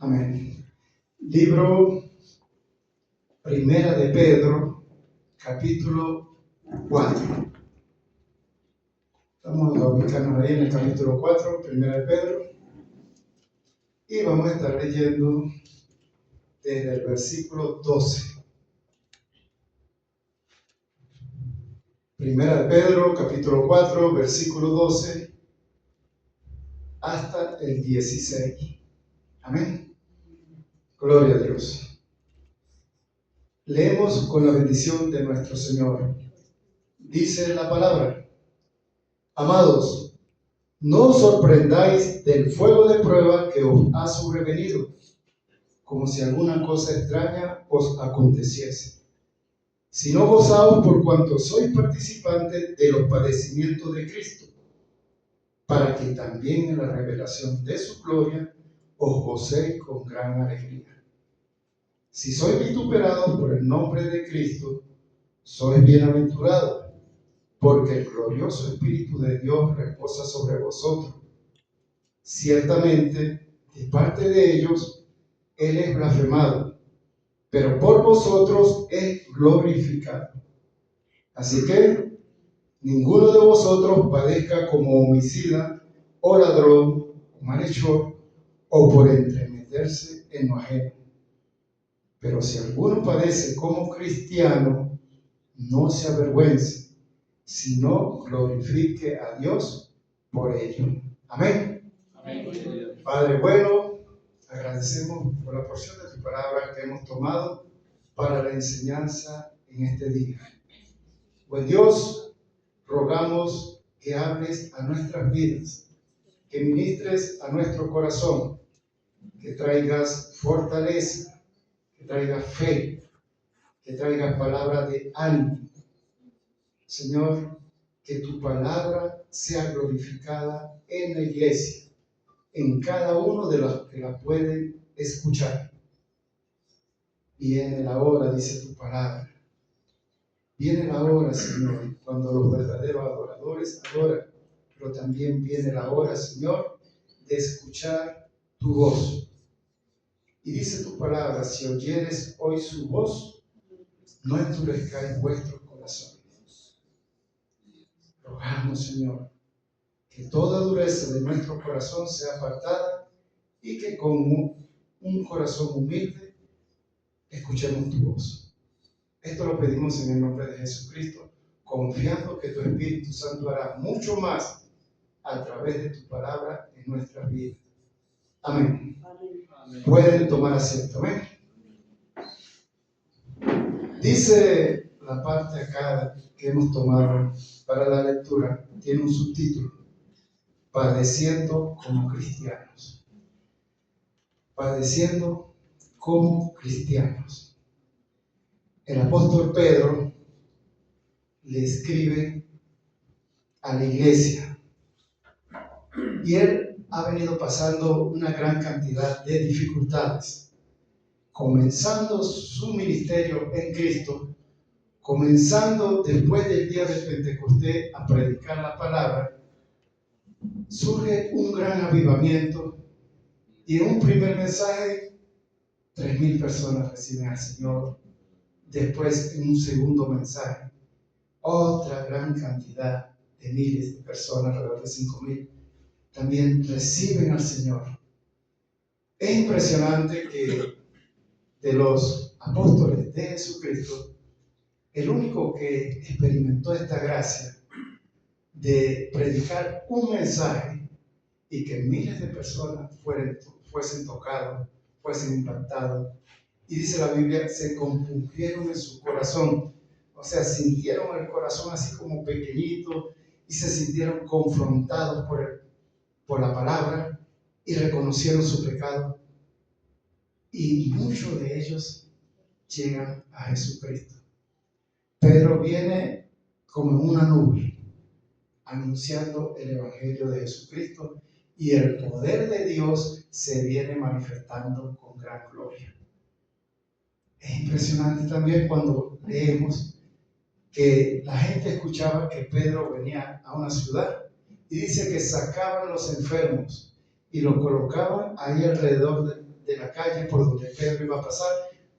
Amén. Libro Primera de Pedro, capítulo 4. Vamos a ubicarnos ahí en el capítulo 4, Primera de Pedro, y vamos a estar leyendo desde el versículo 12. Primera de Pedro, capítulo 4, versículo 12, hasta el 16. Amén. Gloria a Dios. Leemos con la bendición de nuestro Señor. Dice la palabra: Amados, no os sorprendáis del fuego de prueba que os ha sobrevenido, como si alguna cosa extraña os aconteciese, sino gozaos por cuanto sois participantes de los padecimientos de Cristo, para que también en la revelación de su gloria os gocéis con gran alegría. Si sois vituperados por el nombre de Cristo, sois bienaventurados, porque el glorioso Espíritu de Dios reposa sobre vosotros. Ciertamente, de parte de ellos, Él es blasfemado, pero por vosotros es glorificado. Así que ninguno de vosotros padezca como homicida, o ladrón, o malhechor, o por entremeterse en lo ajeno. Pero si alguno padece como cristiano, no se avergüence, sino glorifique a Dios por ello. Amén. Amén. Padre bueno, agradecemos por la porción de tu palabra que hemos tomado para la enseñanza en este día. Buen Dios, rogamos que hables a nuestras vidas, que ministres a nuestro corazón, que traigas fortaleza, que traigas fe, que traigas palabra de ánimo. Señor, que tu palabra sea glorificada en la iglesia, en cada uno de los que la pueden escuchar. Viene la hora, dice tu palabra. Viene la hora, Señor, cuando los verdaderos adoradores adoran, pero también viene la hora, Señor, de escuchar tu voz. Y dice tu palabra: si oyeres hoy su voz, no endurezcáis vuestros corazones. Rogamos, Señor, que toda dureza de nuestro corazón sea apartada y que con un corazón humilde escuchemos tu voz. Esto lo pedimos en el nombre de Jesucristo, confiando que tu Espíritu Santo hará mucho más a través de tu palabra en nuestras vidas. Amén. Amén. Pueden tomar asiento. Amén. Dice la parte acá que hemos tomado para la lectura, tiene un subtítulo: Padeciendo como cristianos. Padeciendo como cristianos. El apóstol Pedro le escribe a la iglesia y él ha venido pasando una gran cantidad de dificultades, comenzando su ministerio en Cristo, comenzando después del día de Pentecostés a predicar la palabra. Surge un gran avivamiento y en un primer mensaje 3,000 personas reciben al Señor. Después, en un segundo mensaje, otra gran cantidad de miles de personas, alrededor de 5,000, también reciben al Señor. Es impresionante que de los apóstoles de Jesucristo, el único que experimentó esta gracia de predicar un mensaje y que miles de personas fuesen tocados, fuesen impactados, y dice la Biblia, se compungieron en su corazón, o sea, sintieron el corazón así como pequeñito y se sintieron confrontados por la palabra y reconocieron su pecado. Y muchos de ellos llegan a Jesucristo. Pedro viene como en una nube, anunciando el Evangelio de Jesucristo, y el poder de Dios se viene manifestando con gran gloria. Es impresionante también cuando leemos que la gente escuchaba que Pedro venía a una ciudad y dice que sacaban los enfermos y los colocaban ahí alrededor de la calle por donde Pedro iba a pasar,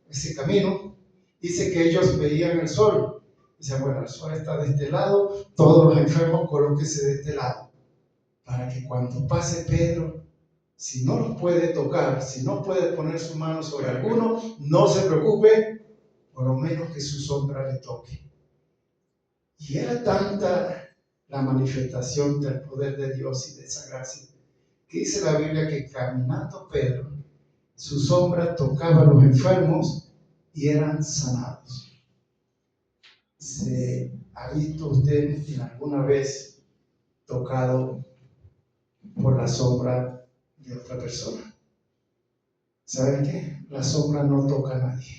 ese camino, dice que ellos veían el sol. Dicen, bueno, el sol está de este lado, todos los enfermos colóquense de este lado, para que cuando pase Pedro, si no los puede tocar, si no puede poner su mano sobre alguno, no se preocupe, por lo menos que su sombra le toque. Y era tanta la manifestación del poder de Dios y de esa gracia, que dice la Biblia que caminando Pedro, su sombra tocaba a los enfermos y eran sanados. ¿Se ha visto usted en alguna vez tocado por la sombra de otra persona? ¿Saben qué? La sombra no toca a nadie,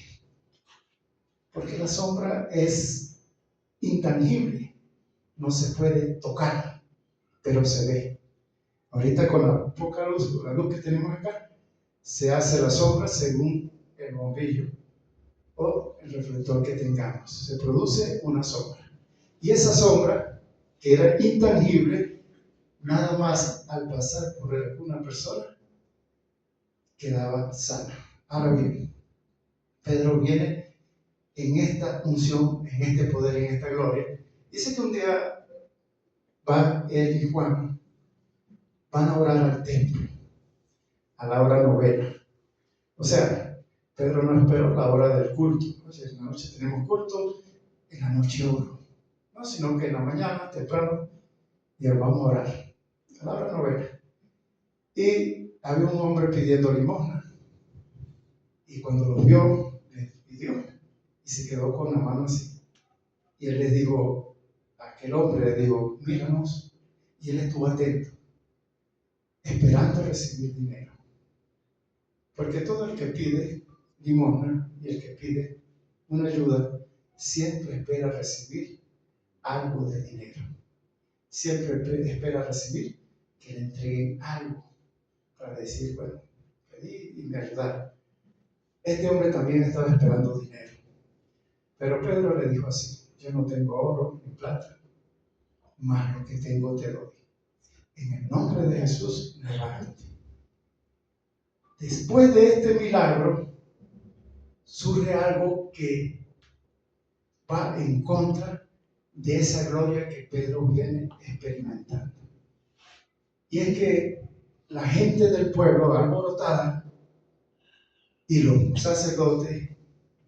porque la sombra es intangible, no se puede tocar, pero se ve. Ahorita con la poca luz, con la luz que tenemos acá, se hace la sombra según el bombillo o el reflector que tengamos. Se produce una sombra. Y esa sombra, que era intangible, nada más al pasar por una persona, quedaba sana. Ahora bien, Pedro viene en esta unción, en este poder, en esta gloria. Dice que un día va él y Juan, van a orar al templo, a la hora novena. O sea, Pedro no esperó la hora del culto. Oye, en la noche tenemos culto, en la noche oro. No, sino que en la mañana, temprano, y vamos a orar, a la hora novena. Y había un hombre pidiendo limosna. Y cuando lo vio, le pidió y se quedó con la mano así. Y él les dijo, aquel hombre le dijo, míranos. Y él estuvo atento, esperando recibir dinero. Porque todo el que pide limosna y el que pide una ayuda, siempre espera recibir algo de dinero. Siempre espera recibir que le entreguen algo para decir, bueno, pedí y me ayudaron. Este hombre también estaba esperando dinero. Pero Pedro le dijo así, yo no tengo oro ni plata, mas lo que tengo te doy. En el nombre de Jesús, levántate. Después de este milagro, surge algo que va en contra de esa gloria que Pedro viene experimentando. Y es que la gente del pueblo alborotada y los sacerdotes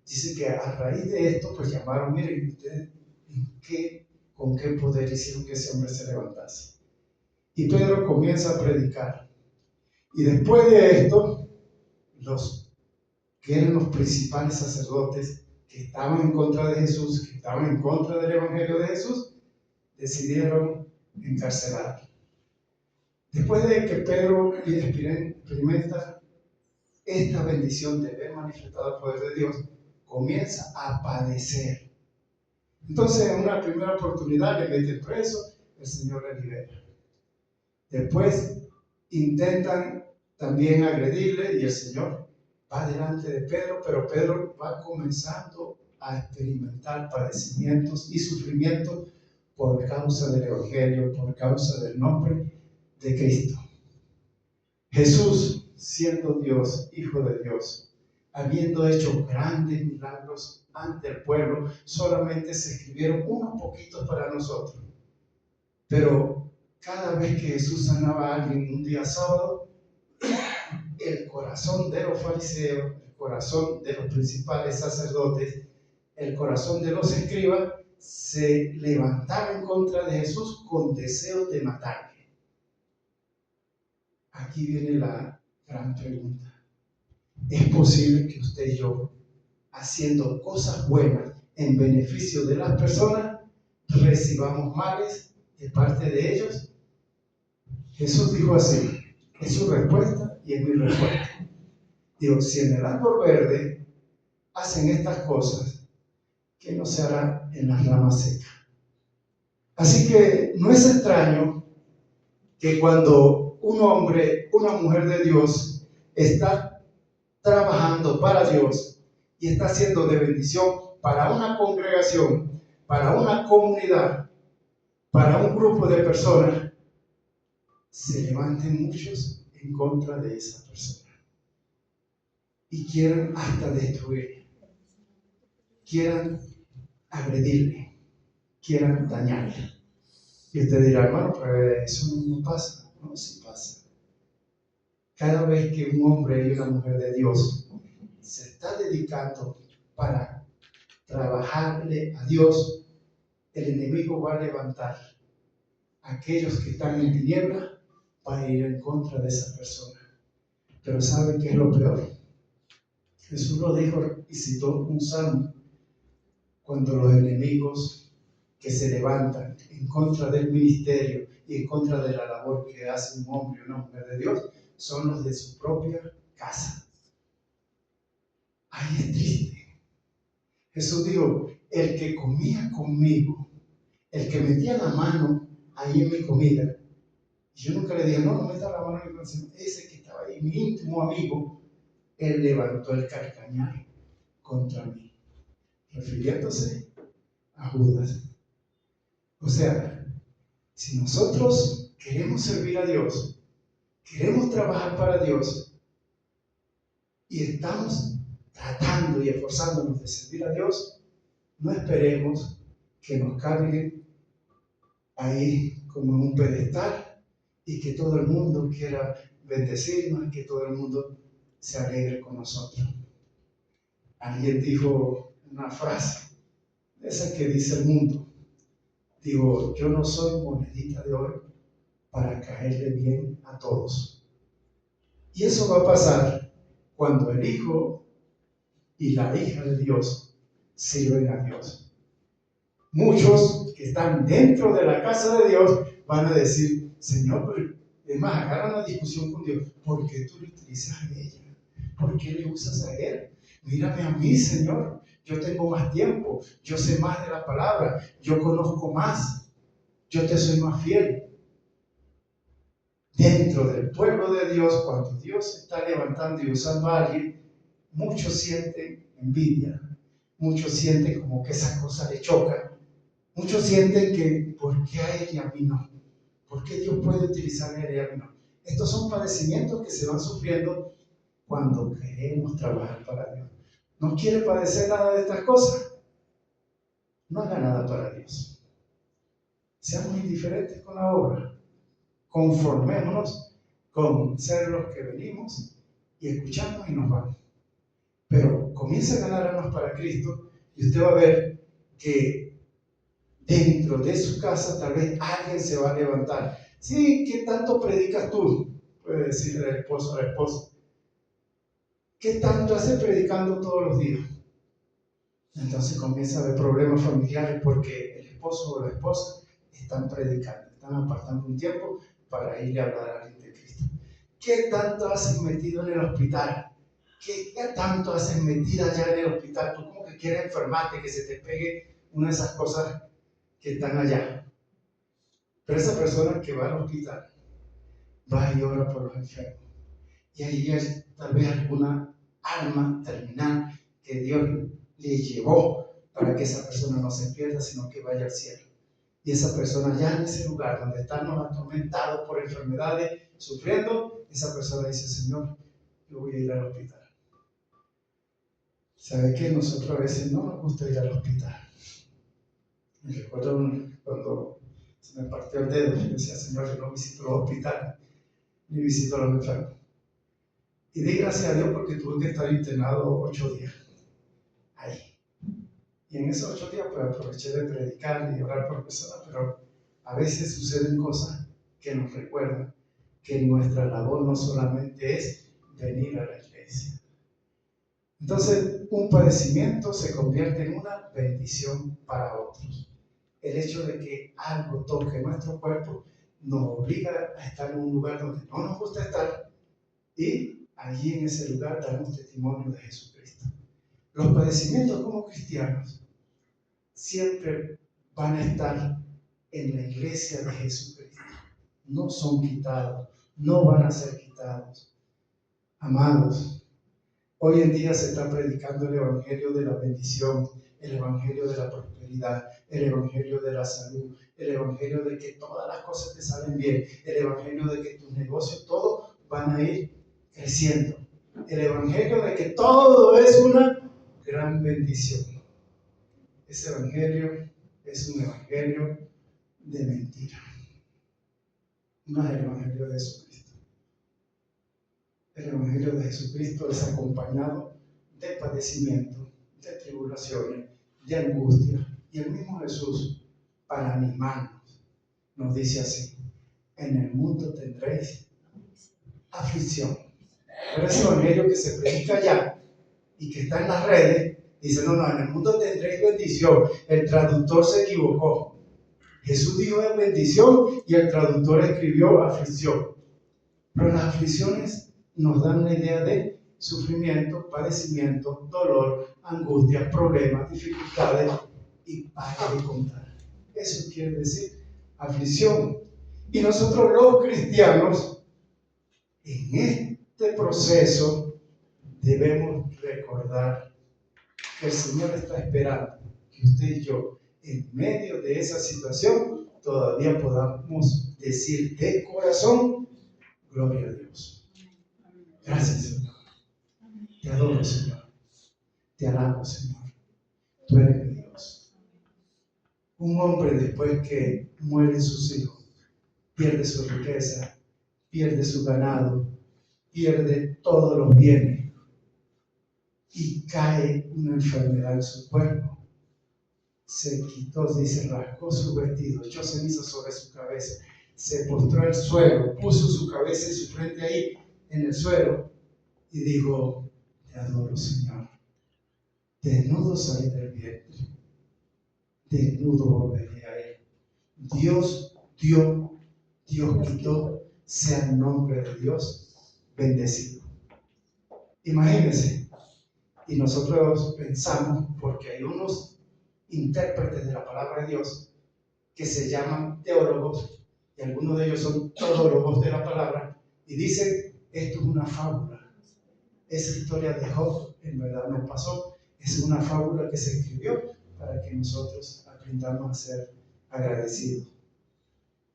dicen que a raíz de esto pues llamaron, miren ustedes, ¿con qué poder hicieron que ese hombre se levantase? Y Pedro comienza a predicar. Y después de esto, los que eran los principales sacerdotes que estaban en contra de Jesús, que estaban en contra del evangelio de Jesús, decidieron encarcelarlo. Después de que Pedro experimenta esta bendición de ver manifestado el poder de Dios, comienza a padecer. Entonces, en una primera oportunidad le meten preso, el Señor le libera. Después intentan también agredirle y el Señor va delante de Pedro, pero Pedro va comenzando a experimentar padecimientos y sufrimientos por causa del Evangelio, por causa del nombre de Cristo. Jesús, siendo Dios, Hijo de Dios, habiendo hecho grandes milagros ante el pueblo, solamente se escribieron unos poquitos para nosotros. Pero cada vez que Jesús sanaba a alguien un día sábado, el corazón de los fariseos, el corazón de los principales sacerdotes, el corazón de los escribas, se levantaba en contra de Jesús con deseos de matarle. Aquí viene la gran pregunta. ¿Es posible que usted y yo, haciendo cosas buenas en beneficio de las personas, recibamos males de parte de ellos? Jesús dijo así, es su respuesta y es mi respuesta. Digo, si en el árbol verde hacen estas cosas, ¿qué no se hará en las ramas secas? Así que no es extraño que cuando un hombre, una mujer de Dios está trabajando para Dios y está siendo de bendición para una congregación, para una comunidad, para un grupo de personas, se levanten muchos en contra de esa persona. y quieran hasta destruirle, quieran agredirle, quieran dañarle. Y usted dirá, hermano, pero eso no pasa. No, sí pasa. Cada vez que un hombre y una mujer de Dios se está dedicando para trabajarle a Dios, el enemigo va a levantar a aquellos que están en tinieblas para ir en contra de esa persona. Pero ¿saben qué es lo peor? Jesús lo dijo y citó un salmo. Cuando los enemigos que se levantan en contra del ministerio y en contra de la labor que hace un hombre y una mujer de Dios, son los de su propia casa. Ay, es triste. Jesús dijo, el que comía conmigo, el que metía la mano ahí en mi comida, y yo nunca le dije, no meta la mano en mi comida, ese que estaba ahí, mi íntimo amigo, él levantó el carcañal contra mí, refiriéndose a Judas. O sea, si nosotros queremos servir a Dios, queremos trabajar para Dios y estamos tratando y esforzándonos de servir a Dios, no esperemos que nos carguen ahí como en un pedestal y que todo el mundo quiera bendecirnos y que todo el mundo se alegre con nosotros. Alguien dijo una frase, esa que dice el mundo. Digo, yo no soy monedita de oro para caerle bien a todos. Y eso va a pasar cuando el Hijo y la hija de Dios sirven a Dios. Muchos que están dentro de la casa de Dios van a decir, Señor, pero es más, agarran la discusión con Dios. ¿Por qué tú le utilizas a ella? ¿Por qué le usas a él? Mírame a mí, Señor. Yo tengo más tiempo. Yo sé más de la palabra. Yo conozco más. Yo te soy más fiel. Dentro del pueblo de Dios, cuando Dios está levantando y usando a alguien, muchos sienten envidia. Muchos sienten como que esa cosa le choca. Muchos sienten que, ¿por qué a él y a mí no? ¿Por qué Dios puede utilizar a él y a mí no? Estos son padecimientos que se van sufriendo cuando queremos trabajar para Dios. ¿No quiere padecer nada de estas cosas? No haga nada para Dios. Seamos indiferentes con la obra. Conformémonos con ser los que venimos y escuchamos y nos vamos. Pero comience a ganar almas para Cristo y usted va a ver que dentro de su casa tal vez alguien se va a levantar. Sí, ¿qué tanto predicas tú? Puede decirle el esposo a la esposa. ¿Qué tanto haces predicando todos los días? Entonces comienza a haber problemas familiares porque el esposo o la esposa están predicando, están apartando un tiempo para ir a hablar a alguien de Cristo. ¿Qué tanto haces metido en el hospital? ¿Qué tanto haces metida allá en el hospital? Tú como que quieres enfermarte, que se te pegue una de esas cosas que están allá. Pero esa persona que va al hospital va y ora por los enfermos. Y ahí hay tal vez alguna alma terminal que Dios le llevó para que esa persona no se pierda, sino que vaya al cielo. Y esa persona ya en ese lugar donde están atormentados por enfermedades, sufriendo, esa persona dice, Señor, yo voy a ir al hospital. ¿Sabe qué? Nosotros a veces no nos gusta ir al hospital. Me recuerdo cuando se me partió el dedo, yo decía, Señor, yo no visito los hospitales, ni visito a los enfermos. Y di gracias a Dios porque tuve que estar internado 8 días ahí. Y en esos 8 días pues aproveché de predicar y orar por personas, pero a veces suceden cosas que nos recuerdan que nuestra labor no solamente es venir a la iglesia. Entonces, un padecimiento se convierte en una bendición para otros. El hecho de que algo toque nuestro cuerpo nos obliga a estar en un lugar donde no nos gusta estar y allí en ese lugar damos testimonio de Jesucristo. Los padecimientos como cristianos siempre van a estar en la iglesia de Jesucristo. No son quitados, no van a ser quitados. Amados, hoy en día se está predicando el evangelio de la bendición, el evangelio de la prosperidad, el evangelio de la salud, el evangelio de que todas las cosas te salen bien, el evangelio de que tus negocios todos van a ir creciendo. el evangelio de que todo es una gran bendición. Ese evangelio es un evangelio de mentira. No es el evangelio de Jesucristo. El evangelio de Jesucristo es acompañado de padecimiento, de tribulaciones, de angustia. Y el mismo Jesús, para animarnos, nos dice así: en el mundo tendréis aflicción. Pero ese evangelio que se predica allá y que está en las redes, dice, no, en el mundo tendréis bendición. El traductor se equivocó. Jesús dijo bendición y el traductor escribió aflicción. Pero las aflicciones nos dan una idea de sufrimiento, padecimiento, dolor, angustia, problemas, dificultades y para de contar. Eso quiere decir aflicción. Y nosotros los cristianos, en este proceso, debemos recordar que el Señor está esperando que usted y yo, en medio de esa situación, todavía podamos decir de corazón: gloria a Dios. Gracias, Señor. Te adoro, Señor. Te alabo, Señor. Tú eres mi Dios. Un hombre, después que mueren sus hijos, pierde su riqueza, pierde su ganado, pierde todos los bienes y cae una enfermedad en su cuerpo. Se quitó, dice, rasgó su vestido, echó ceniza sobre su cabeza, se postró al suelo, puso su cabeza y su frente ahí en el suelo y dijo: te adoro, Señor. Desnudo salí del vientre, desnudo volveré a él. Dios dio, Dios quitó, sea el nombre de Dios bendecido. Imagínense, y nosotros pensamos, porque hay unos intérpretes de la palabra de Dios que se llaman teólogos, y algunos de ellos son todólogos de la palabra, y dicen: esto es una fábula. Esa historia de Job en verdad no pasó, es una fábula que se escribió para que nosotros aprendamos a ser agradecidos.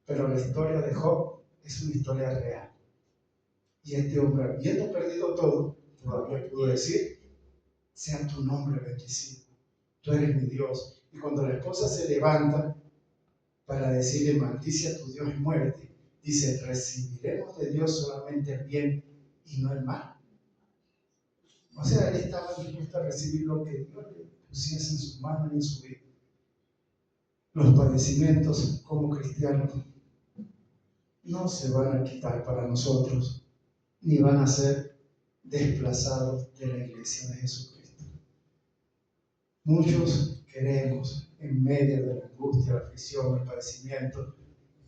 Pero la historia de Job es una historia real. Y este hombre, habiendo perdido todo, todavía pudo decir: sea tu nombre bendecido. Tú eres mi Dios. Y cuando la esposa se levanta para decirle: maldice a tu Dios y muérete, dice: recibiremos de Dios solamente el bien y no el mal. O sea, él estaba dispuesto a recibir lo que Dios le pusiese en sus manos y en su vida. Los padecimientos como cristianos no se van a quitar para nosotros, ni van a ser desplazados de la iglesia de Jesucristo. Muchos queremos, en medio de la angustia, la aflicción, el padecimiento,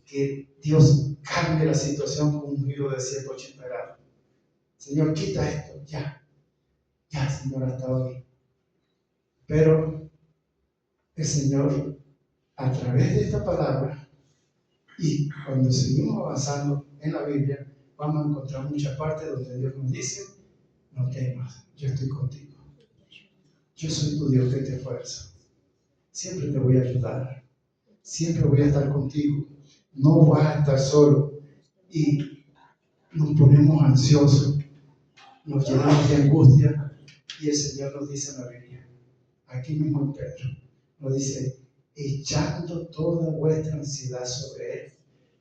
que Dios cambie la situación con un giro de 180 grados. Señor, quita esto, ya, Señor, hasta hoy. Pero el Señor, a través de esta palabra, y cuando seguimos avanzando en la Biblia, vamos a encontrar muchas partes donde Dios nos dice: no temas, yo estoy contigo. Yo soy tu Dios que te esfuerza. Siempre te voy a ayudar. Siempre voy a estar contigo. No vas a estar solo. Y nos ponemos ansiosos, nos llenamos de angustia, y el Señor nos dice en la Biblia, aquí mismo en Pedro, nos dice: echando toda vuestra ansiedad sobre Él,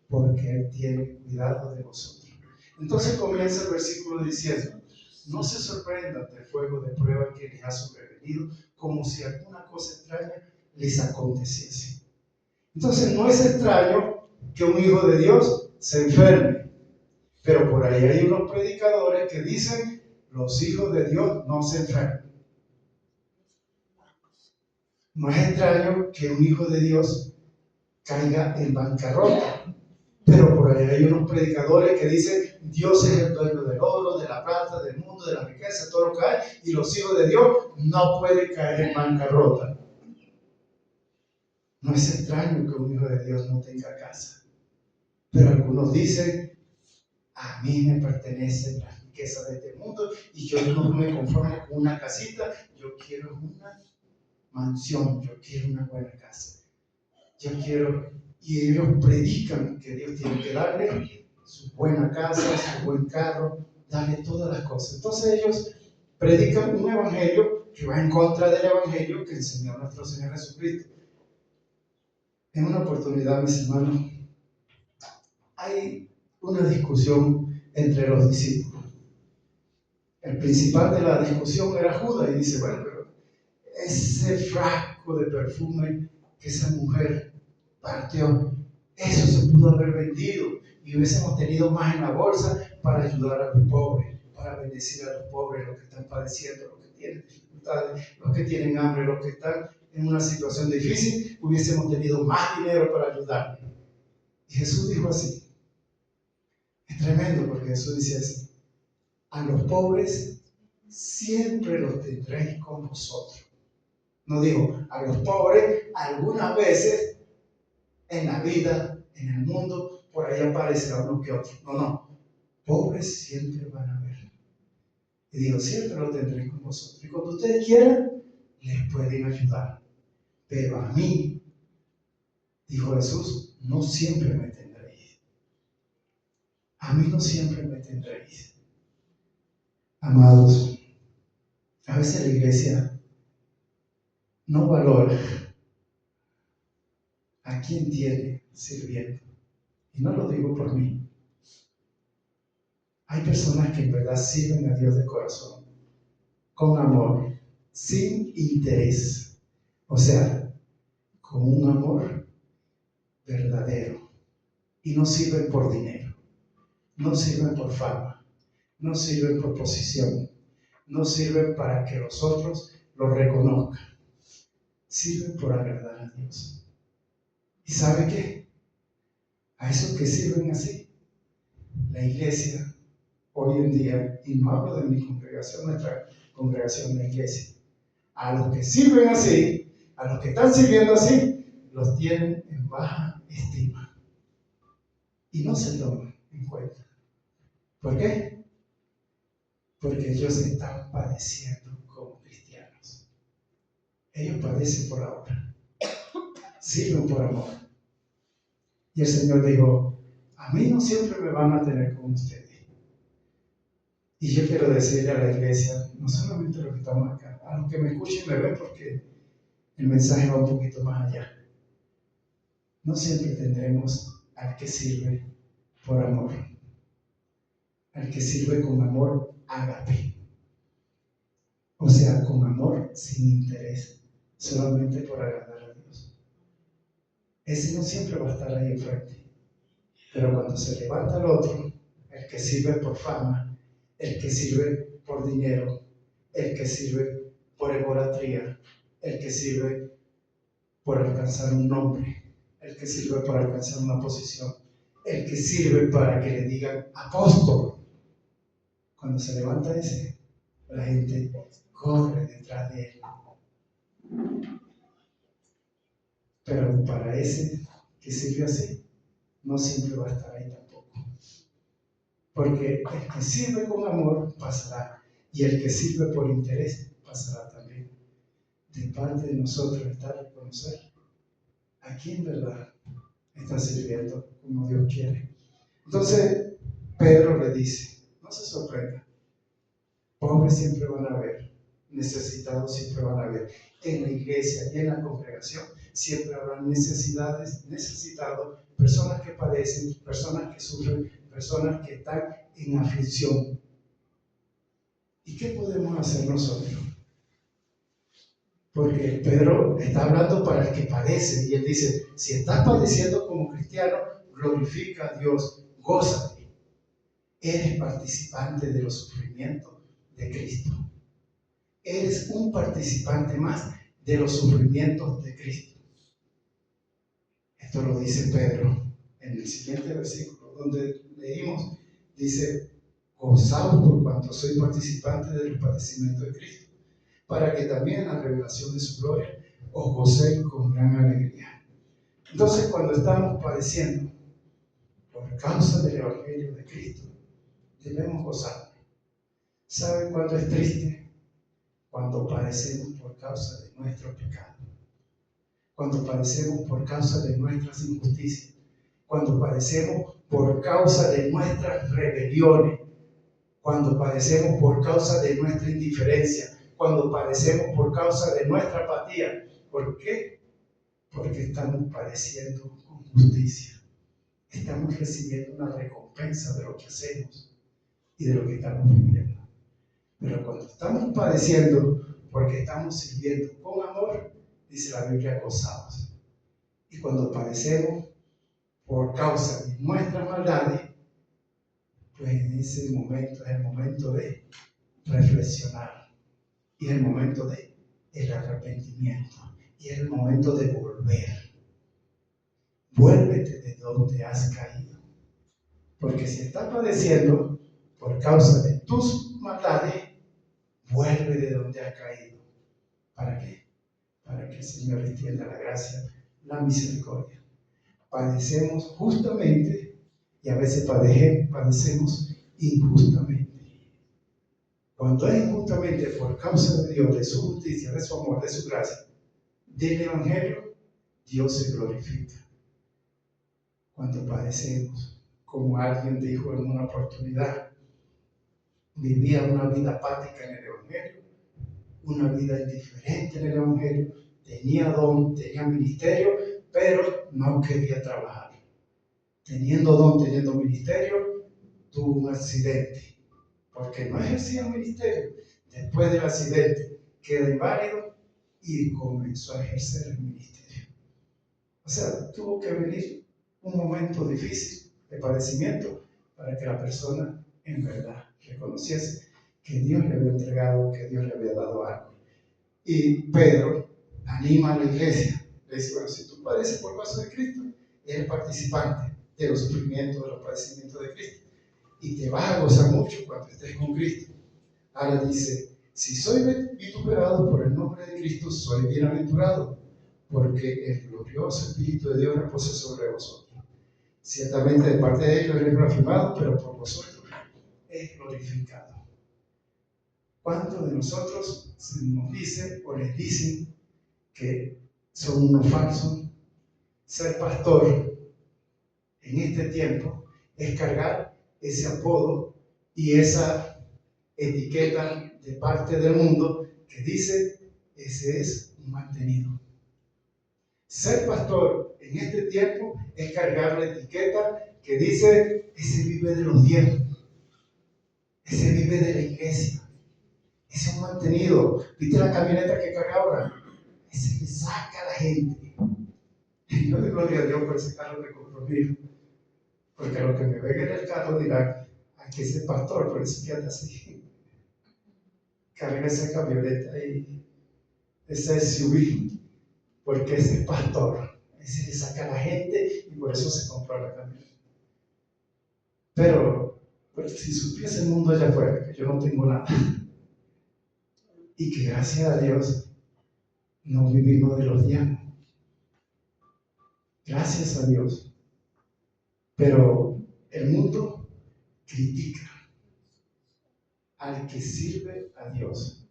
porque Él tiene cuidado de vosotros. Entonces comienza el versículo diciendo: no se sorprendan del fuego de prueba que les ha sobrevenido, como si alguna cosa extraña les aconteciese. Entonces no es extraño que un hijo de Dios se enferme, pero por ahí hay unos predicadores que dicen: los hijos de Dios no se enferman. No es extraño que un hijo de Dios caiga en bancarrota, pero por ahí hay unos predicadores que dicen: Dios es el dueño del oro, de la plata, del mundo, de la riqueza, todo lo que hay, y los hijos de Dios no pueden caer en bancarrota. No es extraño que un hijo de Dios no tenga casa, pero algunos dicen: a mí me pertenece la riqueza de este mundo y yo no me conformo con una casita, yo quiero una mansión, yo quiero una buena casa, yo quiero. Y ellos predican que Dios tiene que darle su buena casa, su buen carro, dale todas las cosas. Entonces ellos predican un evangelio que va en contra del evangelio que enseñó nuestro Señor Jesucristo. En una oportunidad, mis hermanos, hay una discusión entre los discípulos. El principal de la discusión era Judas y dice, bueno, pero ese frasco de perfume que esa mujer partió, eso se pudo haber vendido y hubiésemos tenido más en la bolsa para ayudar a los pobres, para bendecir a los pobres, los que están padeciendo, los que tienen dificultades, los que tienen hambre, los que están en una situación difícil, hubiésemos tenido más dinero para ayudarles. Y Jesús dijo así. Es tremendo porque Jesús dice así: a los pobres siempre los tendréis con vosotros. No digo a los pobres, algunas veces en la vida, en el mundo, por ahí aparecerá uno que otro. No. Pobres siempre van a haber. Y digo, siempre los tendréis con vosotros. Y cuando ustedes quieran, les pueden ayudar. Pero a mí, dijo Jesús, no siempre me tendréis. A mí no siempre me tendréis. Amados, a veces la iglesia no valora a quien tiene sirviendo. Y no lo digo por mí. Hay personas que en verdad sirven a Dios de corazón, con amor, sin interés. O sea, con un amor verdadero. Y no sirven por dinero, no sirven por fama, no sirven por posición, no sirven para que los otros lo reconozcan. Sirven por agradar a Dios. ¿Y sabe qué? A esos que sirven así, la iglesia hoy en día, y no hablo de mi congregación, nuestra congregación, la iglesia, a los que sirven así, a los que están sirviendo así, los tienen en baja estima y no se toman en cuenta. ¿Por qué? Porque ellos están padeciendo como cristianos. Ellos padecen por ahora, sirven por amor. Y el Señor dijo, a mí no siempre me van a tener con ustedes. Y yo quiero decirle a la iglesia, no solamente a los que estamos acá, a los que me escuchen y me ven, porque el mensaje va un poquito más allá. No siempre tendremos al que sirve por amor, al que sirve con amor ágape, o sea, con amor sin interés, solamente por agradar a Dios. Ese no siempre va a estar ahí enfrente, pero cuando se levanta el otro, el que sirve por fama, el que sirve por dinero, el que sirve por idolatría, el que sirve por alcanzar un nombre, el que sirve para alcanzar una posición, el que sirve para que le digan apóstol. Cuando se levanta ese, la gente corre detrás de él. Pero para ese que sirve así, no siempre va a estar ahí tampoco. Porque el que sirve con amor pasará, y el que sirve por interés pasará también. De parte de nosotros está reconocer a quién verdad está sirviendo como Dios quiere. Entonces Pedro le dice, no se sorprenda, pobres siempre van a haber, necesitados siempre van a haber. En la iglesia y en la congregación siempre habrá necesitados, personas que padecen, personas que sufren, personas que están en aflicción. ¿Y qué podemos hacer nosotros? Porque Pedro está hablando para el que padece y él dice, si estás padeciendo como cristiano, glorifica a Dios, gózate. Eres participante de los sufrimientos de Cristo. Eres un participante más de los sufrimientos de Cristo. Esto lo dice Pedro en el siguiente versículo, donde leímos, dice, gozaos por cuanto soy participante de los padecimientos de Cristo, para que también en la revelación de su gloria os gocéis con gran alegría. Entonces, cuando estamos padeciendo por causa del Evangelio de Cristo, debemos gozar. ¿Sabe cuándo es triste? Cuando padecemos por causa de nuestro pecado, cuando padecemos por causa de nuestras injusticias, cuando padecemos por causa de nuestras rebeliones. cuando padecemos por causa de nuestra indiferencia, cuando padecemos por causa de nuestra apatía. ¿Por qué? Porque estamos padeciendo con justicia. Estamos recibiendo una recompensa de lo que hacemos y de lo que estamos viviendo. Pero cuando estamos padeciendo porque estamos sirviendo con amor, dice la Biblia, gozados. Y cuando padecemos por causa de nuestras maldades, pues en ese momento es el momento de reflexionar. Y es el momento de el arrepentimiento. Y es el momento de volver. Vuélvete de donde has caído. Porque si estás padeciendo por causa de tus maldades, vuelve de donde has caído. ¿Para qué? Para que el Señor extienda la gracia, la misericordia. Padecemos justamente y a veces padecemos injustamente. Cuando es injustamente por causa de Dios, de su justicia, de su amor, de su gracia, del Evangelio, Dios se glorifica. Cuando padecemos, como alguien dijo en una oportunidad, vivía una vida apática en el Evangelio, una vida indiferente en el Evangelio, tenía don, tenía ministerio, pero no quería trabajar. Teniendo don, teniendo ministerio, tuvo un accidente, porque no ejercía ministerio. Después del accidente queda inválido y comenzó a ejercer el ministerio. O sea, tuvo que venir un momento difícil de padecimiento para que la persona en verdad reconociese que Dios le había entregado, que Dios le había dado algo. Y Pedro anima a la iglesia, le dice, bueno, si tú padeces por causa de Cristo, eres participante de los sufrimientos, de los padecimientos de Cristo, y te vas a gozar mucho cuando estés con Cristo. Ahora dice, si soy vituperado por el nombre de Cristo, soy bienaventurado, porque el glorioso Espíritu de Dios reposa sobre vosotros. Ciertamente de parte de ellos eres blasfemado, pero por vosotros es glorificado. ¿Cuántos de nosotros se nos dice o les dicen que son unos falsos? Ser pastor en este tiempo es cargar ese apodo y esa etiqueta de parte del mundo que dice, ese es un mantenido. Ser pastor en este tiempo es cargar la etiqueta que dice, ese vive de los diezmos, ese vive de la iglesia, ese es un mantenido. ¿Viste la camioneta que carga ahora? Ese le saca a la gente. Y yo le gloria a Dios por ese carro de compromiso, porque a los que me ven en el carro dirán, aquí ese pastor, por eso que anda así. Carga esa camioneta y ese SUV, porque ese pastor, ese le saca a la gente y por eso se compró la camioneta. Pero si supiese el mundo allá afuera que yo no tengo nada y que gracias a Dios no vivimos de los diezmos, gracias a Dios, pero el mundo critica al que sirve a Dios.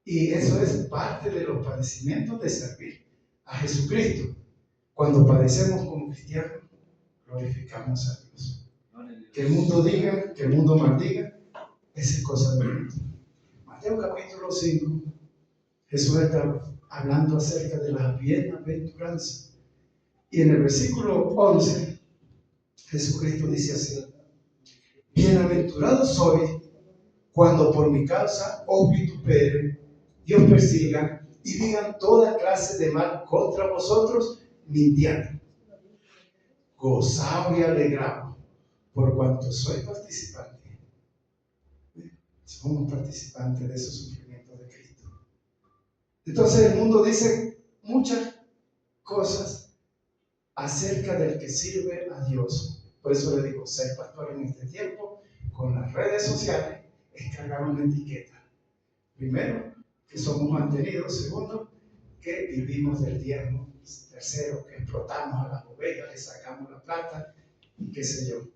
Y eso es parte de los padecimientos de servir a Jesucristo. Cuando padecemos como cristianos, glorificamos a Dios. Que el mundo diga, que el mundo maldiga, esa es cosa de mundo. Mateo capítulo 5, Jesús está hablando acerca de las bienaventuranzas. Y en el versículo 11, Jesucristo dice así: bienaventurado soy cuando por mi causa os vituperen y os persigan y digan toda clase de mal contra vosotros, mintiendo. Gozaos y alegraos por cuanto sois participantes. Somos participantes de esos sufrimientos de Cristo. Entonces el mundo dice muchas cosas acerca del que sirve a Dios. Por eso le digo, ser pastor en este tiempo, con las redes sociales, es cargar una etiqueta. Primero, que somos mantenidos. Segundo, que vivimos del diezmo. Tercero, que explotamos a las ovejas, le sacamos la plata y qué sé yo.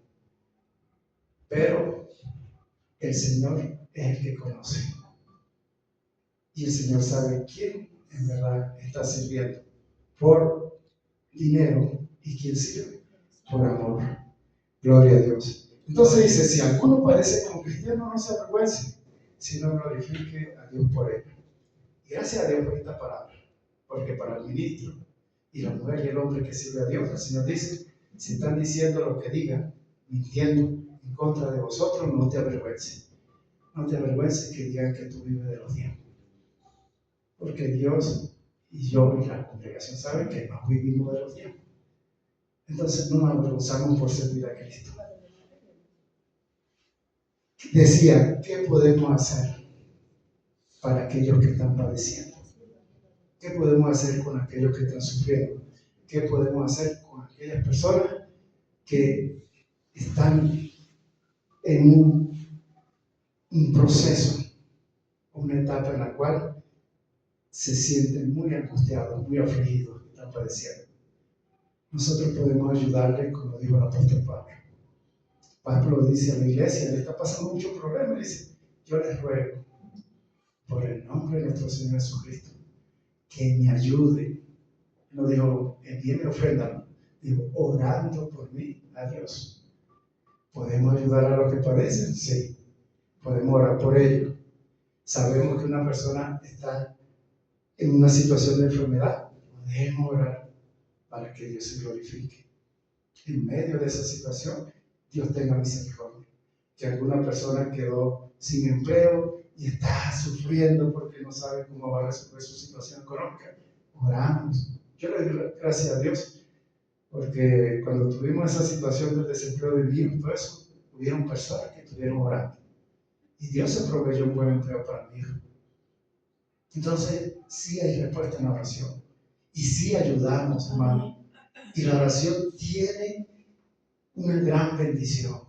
Pero el Señor es el que conoce. Y el Señor sabe quién en verdad está sirviendo por dinero y quién sirve por amor. Gloria a Dios. Entonces dice, si alguno parece como cristiano, no se avergüence, sino glorifique a Dios por él. Y gracias a Dios por esta palabra, porque para el ministro y la mujer y el hombre que sirve a Dios, el Señor dice, si están diciendo lo que digan, mintiendo en contra de vosotros, no te avergüences. No te avergüences que digan que tú vives de los diezmos. Porque Dios y yo y la congregación saben que no vivimos de los diezmos. Entonces no nos avergonzamos por servir a Cristo. Decía, ¿qué podemos hacer para aquellos que están padeciendo? ¿Qué podemos hacer con aquellos que están sufriendo? ¿Qué podemos hacer con aquellas personas que están en un proceso, una etapa en la cual se sienten muy angustiados, muy afligidos, están padeciendo? Nosotros podemos ayudarles, como dijo el apóstol Pablo. Pablo dice a la iglesia, le está pasando mucho problema, dice, yo les ruego, por el nombre de nuestro Señor Jesucristo, que me ayude. No dijo, envíeme ofrenda, no. Dijo, orando por mí a Dios. ¿Podemos ayudar a los que padecen? Sí. Podemos orar por ellos. Sabemos que una persona está en una situación de enfermedad. Podemos orar para que Dios se glorifique. En medio de esa situación, Dios tenga misericordia. Que alguna persona quedó sin empleo y está sufriendo porque no sabe cómo va a resolver su situación económica. Oramos. Yo le doy gracias a Dios porque cuando tuvimos esa situación del desempleo de mi hijo y todo eso, hubieron personas que estuvieron orando. Y Dios se proveyó un buen empleo para mi hijo. Entonces, sí hay respuesta en la oración. Y sí ayudamos, hermano. Y la oración tiene una gran bendición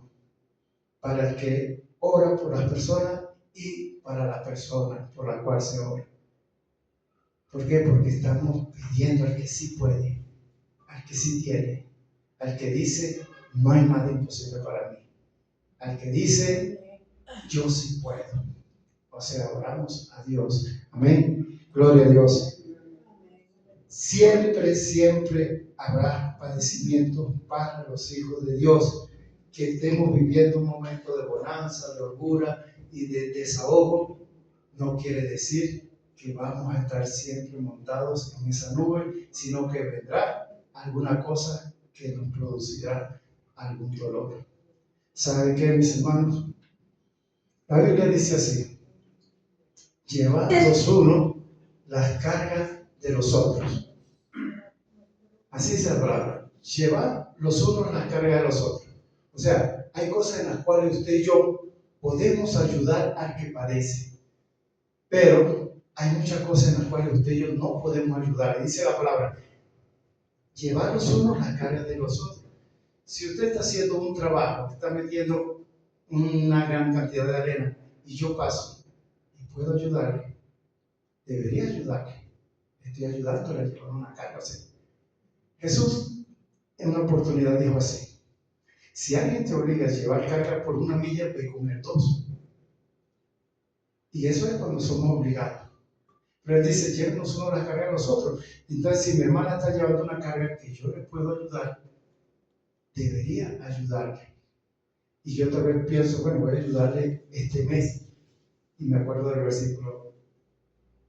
para el que ora por las personas y para la persona por la cual se ora. ¿Por qué? Porque estamos pidiendo al que sí puede, al que sí tiene, al que dice, no hay nada imposible para mí, al que dice, yo sí puedo. O sea, oramos a Dios. Amén. Gloria a Dios. Siempre, siempre habrá padecimientos para los hijos de Dios. Que estemos viviendo un momento de bonanza, de holgura y de desahogo, no quiere decir que vamos a estar siempre montados en esa nube, sino que vendrá alguna cosa que nos producirá algún dolor. ¿Sabe qué, mis hermanos? La Biblia dice así: llevad los unos las cargas de los otros. Así se habla. Llevad los unos las cargas de los otros. O sea, hay cosas en las cuales usted y yo podemos ayudar al que padece, pero hay muchas cosas en las cuales usted y yo no podemos ayudar. Y dice la palabra, llevar los unos las cargas de los otros. Si usted está haciendo un trabajo, está metiendo una gran cantidad de arena y yo paso y puedo ayudarle, debería ayudarle. Estoy ayudándole a llevar una carga. O sea, Jesús en una oportunidad dijo así: si alguien te obliga a llevar carga por una milla, ve con el 2. Y eso es cuando somos obligados. Pero él dice, llévenos uno la carga a nosotros. Entonces, si mi hermana está llevando una carga que yo le puedo ayudar, debería ayudarle. Y yo tal vez pienso, bueno, voy a ayudarle este mes. Y me acuerdo del versículo,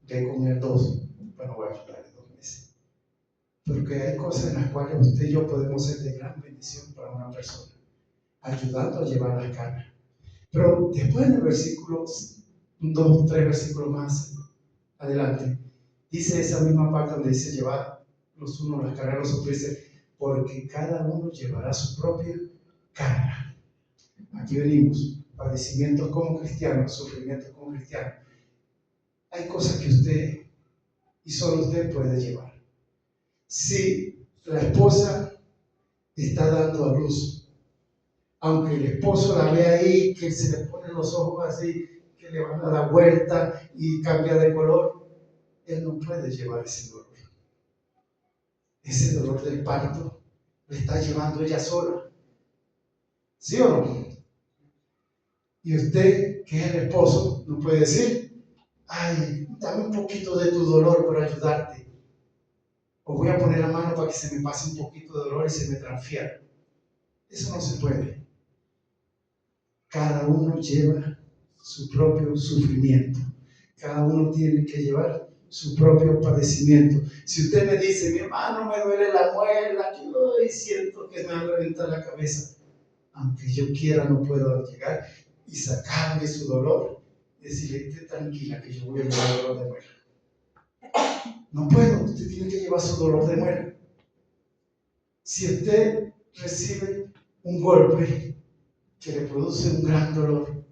ve con el 2, bueno, voy a ayudarle 2 meses. Porque hay cosas en las cuales usted y yo podemos ser de gran bendición para una persona, ayudando a llevar la carga. Pero después en el versículo 2, 3 versículos más adelante, dice esa misma parte donde dice llevar los unos las cargas, los otros, dice, porque cada uno llevará su propia carga. Aquí venimos, padecimientos como cristianos, sufrimientos como cristianos. Hay cosas que usted y solo usted puede llevar. Si la esposa está dando a luz, aunque el esposo la ve ahí, que se le ponen los ojos así, que le van a dar vuelta y cambia de color, él no puede llevar ese dolor. Ese dolor del parto lo está llevando ella sola. ¿Sí o no? Y usted, que es el esposo, no puede decir, ay, dame un poquito de tu dolor para ayudarte. O voy a poner la mano para que se me pase un poquito de dolor y se me transfiera. Eso no se puede. cada uno lleva su propio sufrimiento. Cada uno tiene que llevar su propio padecimiento. Si usted me dice, mi hermano, me duele la muela, que hoy siento que me va a reventar la cabeza, aunque yo quiera no puedo llegar y sacarme su dolor, decirle, esté tranquila que yo voy a llevar el dolor de muela. No puedo, usted tiene que llevar su dolor de muela. Si usted recibe un golpe que le produce un gran dolor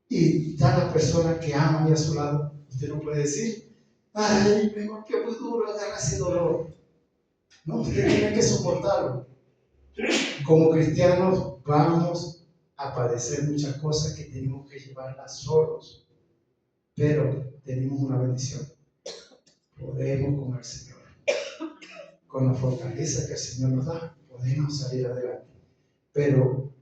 y está la persona que ama y a su lado, usted no puede decir, ay, me golpeó muy duro, agarra ese dolor. No, usted tiene que soportarlo. Como cristianos vamos a padecer muchas cosas que tenemos que llevarlas solos, pero tenemos una bendición. Podemos con el Señor, con la fortaleza que el Señor nos da, podemos salir adelante. Pero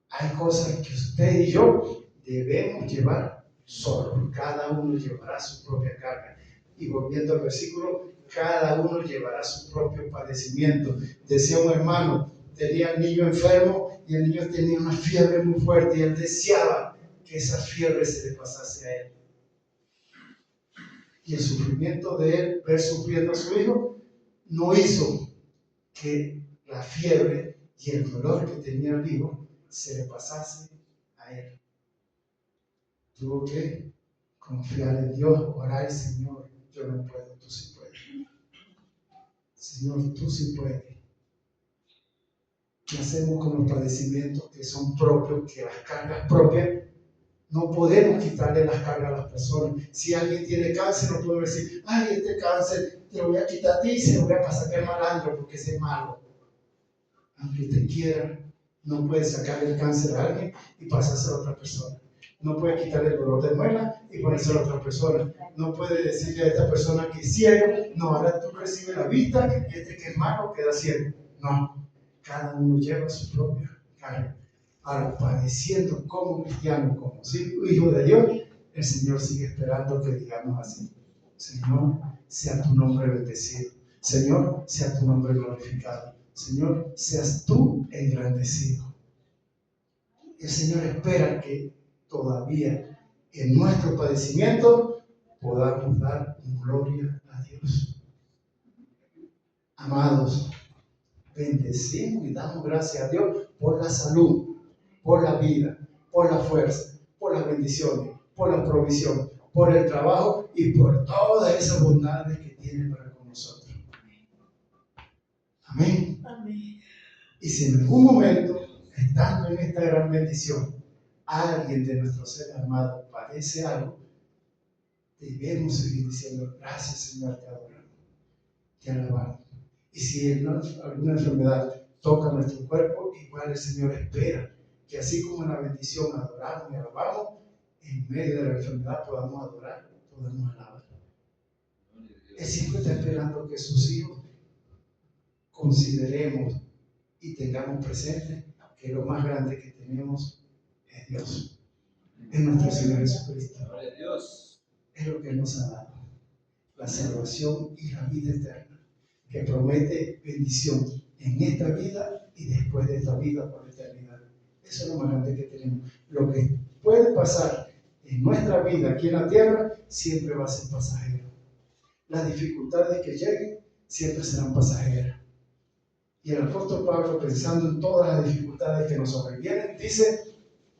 hay cosas que usted y yo debemos llevar solos. Cada uno llevará su propia carga. Y volviendo al versículo, cada uno llevará su propio padecimiento. Decía un hermano, tenía al niño enfermo y el niño tenía una fiebre muy fuerte y él deseaba que esa fiebre se le pasase a él. Y el sufrimiento de él, ver sufriendo a su hijo, no hizo que la fiebre y el dolor que tenía el hijo se le pasase a él. Tuvo que confiar en Dios, orar, Señor, yo no puedo, tú sí puedes. Señor, tú sí puedes. ¿Qué hacemos con los padecimientos que son propios, que las cargas propias? No podemos quitarle las cargas a las personas. Si alguien tiene cáncer, no podemos decir, ay, este cáncer te lo voy a quitar a ti y se lo voy a pasar a el malandro porque ese es malo. Aunque usted quiera, no puede sacarle el cáncer a alguien y pasárselo a otra persona. No puede quitarle el dolor de muela y ponérselo a otra persona. No puede decirle a esta persona que es ciego, no, ahora tú recibes la vista y este que es malo queda ciego. No, cada uno lleva su propia carga. Ahora, padeciendo como cristiano, como hijo de Dios, el Señor sigue esperando que digamos así: Señor, sea tu nombre bendecido. Señor, sea tu nombre glorificado. Señor, seas tú engrandecido. El Señor espera que todavía en nuestro padecimiento podamos dar gloria a Dios. Amados, bendecimos y damos gracias a Dios por la salud, por la vida, por la fuerza, por las bendiciones, por la provisión, por el trabajo y por todas esas bondades que tiene para con nosotros. Amén. Amén. Y si en algún momento, estando en esta gran bendición, alguien de nuestros seres amados padece algo, debemos seguir diciendo: gracias, Señor, te adoramos, te alabamos. Y si alguna enfermedad toca nuestro cuerpo, igual el Señor espera que así como en la bendición adoramos y alabamos, en medio de la enfermedad podamos adorar, podamos alabar. Él siempre está esperando que sus hijos consideremos y tengamos presente que lo más grande que tenemos es Dios, es nuestro Señor Jesucristo. Es lo que nos ha dado, la salvación y la vida eterna, que promete bendición en esta vida y después de esta vida por la eternidad. Eso es lo más grande que tenemos. Lo que puede pasar en nuestra vida aquí en la tierra siempre va a ser pasajero. Las dificultades que lleguen siempre serán pasajeras. Y el apóstol Pablo, pensando en todas las dificultades que nos sobrevienen, dice: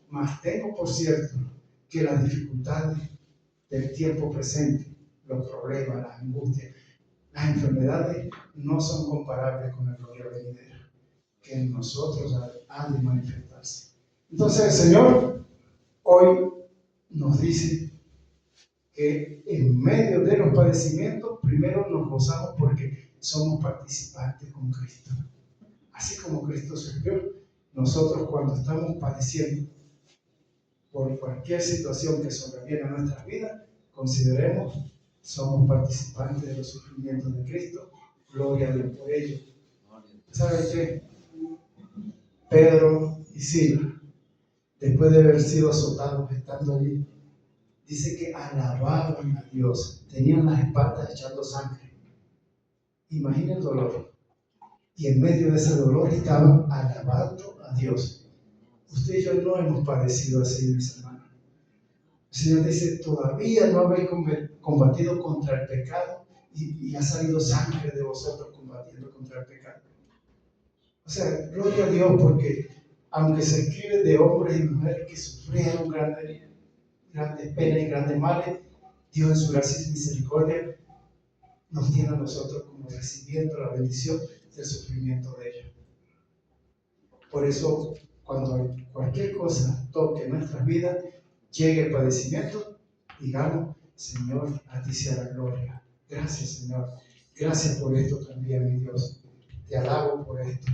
mas tengo por cierto que las dificultades del tiempo presente, los problemas, las angustias, las enfermedades no son comparables con la gloria venidera que en nosotros ha de manifestarse. Entonces el Señor hoy nos dice que en medio de los padecimientos primero nos gozamos porque somos participantes con Cristo. Así como Cristo sufrió, nosotros cuando estamos padeciendo por cualquier situación que sobreviene a nuestras vidas, consideremos: somos participantes de los sufrimientos de Cristo, gloria a Dios por ello. ¿Sabe qué? Pedro y Silas, después de haber sido azotados estando allí, dice que alababan a Dios, tenían las espaldas echando sangre. Imagina el dolor. Y en medio de ese dolor estaban alabando a Dios. usted y yo no hemos padecido así, mis hermanos. El Señor dice, todavía no habéis combatido contra el pecado y ha salido sangre de vosotros combatiendo contra el pecado. O sea, gloria a Dios, porque aunque se escribe de hombres y mujeres que sufrieron grandes penas y grandes males, Dios en su gracia y misericordia nos tiene a nosotros como recibiendo la bendición del sufrimiento de ellos. Por eso, cuando cualquier cosa toque nuestras vidas, llegue el padecimiento, digamos, Señor, a ti sea la gloria. Gracias, Señor. Gracias por esto también, mi Dios. Te alabo por esto.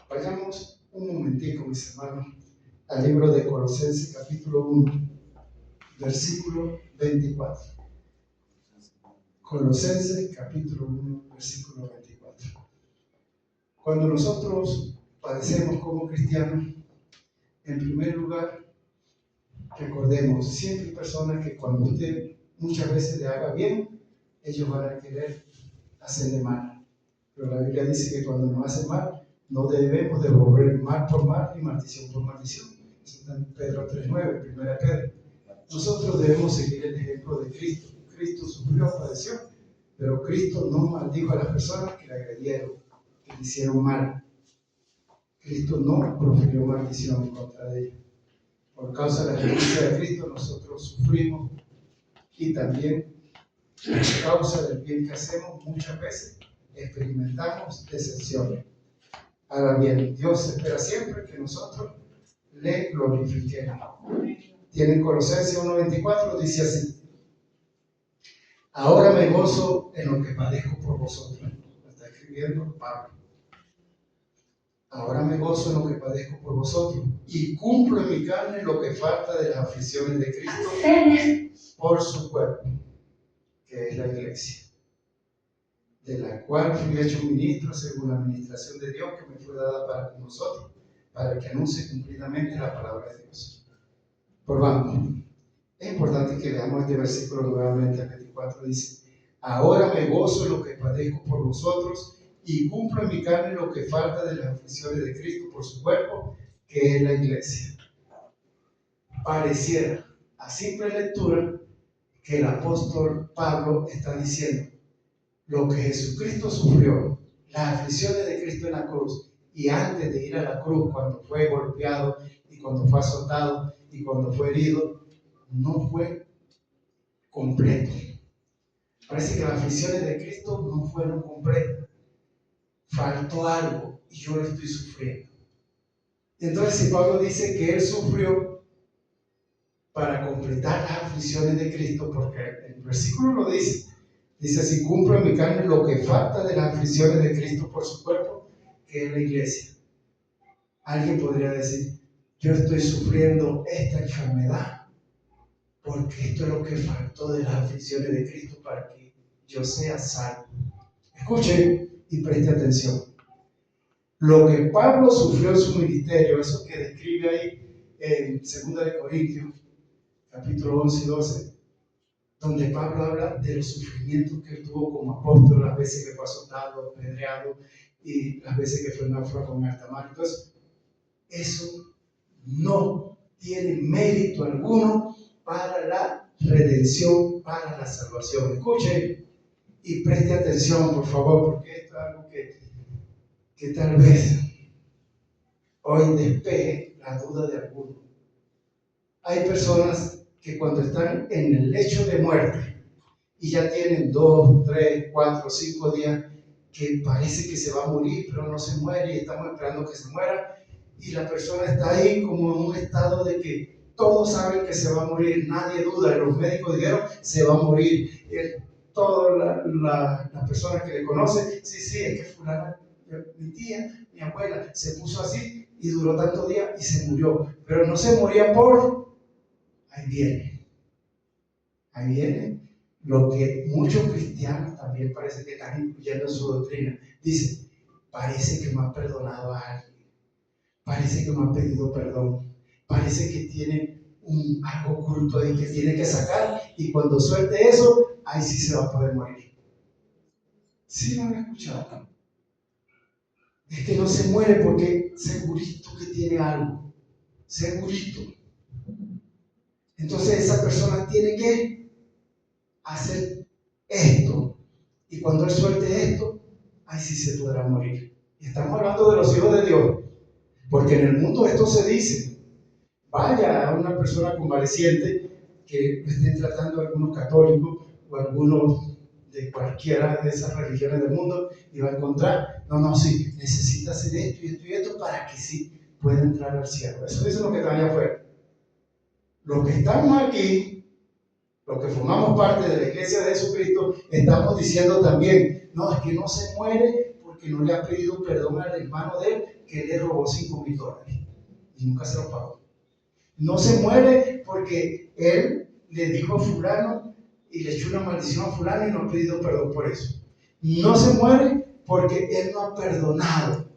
Vayamos un momentico, mis hermanos, al libro de Colosenses, capítulo 1, versículo 24. Colosenses, capítulo 1, versículo 24. Cuando nosotros padecemos como cristianos, en primer lugar, recordemos, siempre hay personas que cuando usted muchas veces le haga bien, ellos van a querer hacerle mal. Pero la Biblia dice que cuando nos hacen mal, no debemos devolver mal por mal ni maldición por maldición. Eso está en Pedro 3:9, primera Pedro. Nosotros debemos seguir el ejemplo de Cristo. Cristo sufrió, padeció, pero Cristo no maldijo a las personas que le agredieron, que le hicieron mal. Cristo no profirió maldición en contra de ellos. Por causa de la justicia de Cristo, nosotros sufrimos y también, por causa del bien que hacemos, muchas veces experimentamos decepciones. Ahora bien, Dios espera siempre que nosotros le glorifiquemos. Tienen Colosenses 1:24, dice así: ahora me gozo en lo que padezco por vosotros. Lo está escribiendo Pablo. Ahora me gozo en lo que padezco por vosotros y cumplo en mi carne lo que falta de las aflicciones de Cristo por su cuerpo, que es la iglesia, de la cual fui hecho ministro según la administración de Dios que me fue dada para con nosotros, para que anuncie cumplidamente la palabra de Dios. Por banco, es importante que leamos este versículo nuevamente, el 24, dice: ahora me gozo en lo que padezco por vosotros y cumplo en mi carne lo que falta de las aflicciones de Cristo por su cuerpo, que es la iglesia. Pareciera, a simple lectura, que el apóstol Pablo está diciendo: lo que Jesucristo sufrió, las aflicciones de Cristo en la cruz, y antes de ir a la cruz, cuando fue golpeado y cuando fue azotado y cuando fue herido, no fue completo. Parece que las aflicciones de Cristo no fueron completas. Faltó algo y yo lo estoy sufriendo. Entonces, si Pablo dice que él sufrió para completar las aflicciones de Cristo, porque el versículo lo dice así: cumplo en mi carne lo que falta de las aflicciones de Cristo por su cuerpo, que es la iglesia. Alguien podría decir: yo estoy sufriendo esta enfermedad porque esto es lo que faltó de las aflicciones de Cristo para que yo sea salvo. Escuchen y preste atención. Lo que Pablo sufrió en su ministerio, eso que describe ahí en 2 de Corintios, capítulo 11 y 12, donde Pablo habla de los sufrimientos que él tuvo como apóstol, las veces que fue azotado, apedreado, y las veces que fue náufrago en alta mar. Entonces, eso no tiene mérito alguno para la redención, para la salvación. Escuchen y preste atención, por favor, porque esto es algo que tal vez hoy despeje la duda de algunos. Hay personas que cuando están en el lecho de muerte y ya tienen 2, 3, 4, 5 días que parece que se va a morir, pero no se muere y estamos esperando que se muera, y la persona está ahí como en un estado de que todos saben que se va a morir, nadie duda, los médicos dijeron se va a morir, todas las personas que le conocen, sí, es que fulana, mi tía, mi abuela, se puso así y duró tantos días y se murió, pero no se moría por... Ahí viene lo que muchos cristianos también parece que están incluyendo en su doctrina. Dice: parece que me ha perdonado a alguien, parece que me ha pedido perdón, parece que tiene algo oculto ahí que tiene que sacar, y cuando suelte eso, ahí sí se va a poder morir. ¿Sí me han escuchado? Es que no se muere porque segurito que tiene algo. segurito. Entonces esa persona tiene que hacer esto. Y cuando él suelte esto, ahí sí se podrá morir. Y estamos hablando de los hijos de Dios. Porque en el mundo esto se dice. Vaya a una persona convaleciente que estén tratando a algunos católicos o algunos de cualquiera de esas religiones del mundo y va a encontrar, sí, necesita hacer esto y esto y esto para que sí pueda entrar al cielo. Eso es lo que está allá afuera. Los que estamos aquí, los que formamos parte de la iglesia de Jesucristo, estamos diciendo también, es que no se muere porque no le ha pedido perdón al hermano de él que le robó $5,000 y nunca se lo pagó. No se muere porque él le dijo a fulano y le echó una maldición a fulano y no ha pedido perdón por eso. No se muere porque él no ha perdonado